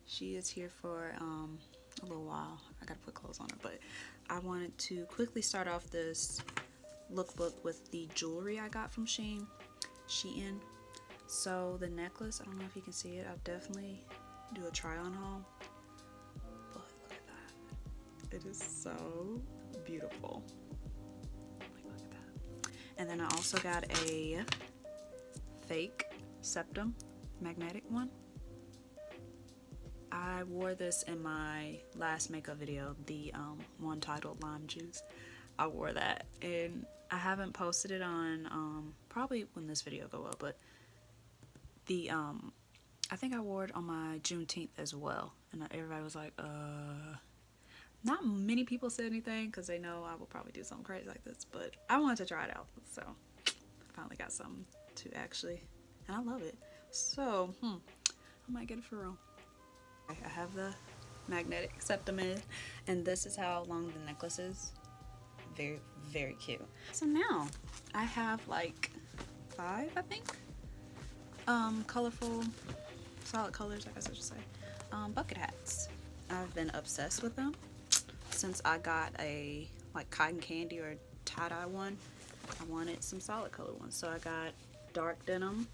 She is here for a little while. I gotta put clothes on her, but I wanted to quickly start off this lookbook with the jewelry I got from Shein. So the necklace, I don't know if you can see it. I'll definitely do a try on haul. But look at that. It is so beautiful. Look at that. And then I also got a fake septum magnetic one. I wore this in my last makeup video, the one titled Lime Juice. I wore that, and I haven't posted it on probably when this video go up, but the I think I wore it on my Juneteenth as well, and everybody was like, not many people said anything because they know I will probably do something crazy like this, but I wanted to try it out, so I finally got something to actually, and I love it. So I might get it for real. I have the magnetic septum in, and this is how long the necklace is. Very, very cute. So now I have like 5, I think, colorful, solid colors, I guess I should say, bucket hats. I've been obsessed with them since I got a like cotton candy or tie-dye one. I wanted some solid color ones, so I got dark denim,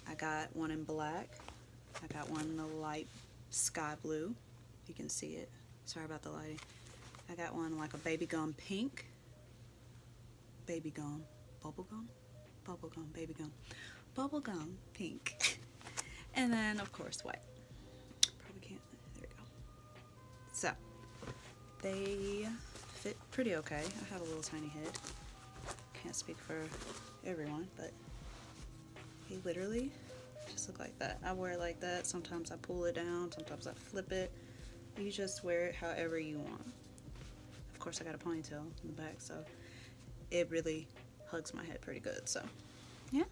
I got one in black, I got one in the light sky blue, you can see it, sorry about the lighting. I got one like a baby gum pink, baby gum, bubblegum, baby gum, bubblegum pink, and then of course white. Probably can't, there we go. So they fit pretty okay. I have a little tiny head, can't speak for everyone, but they literally just look like that. I wear it like that. Sometimes I pull it down, sometimes I flip it. You just wear it however you want. Of course I got a ponytail in the back, so it really hugs my head pretty good. So yeah.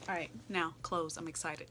Alright, now clothes. I'm excited.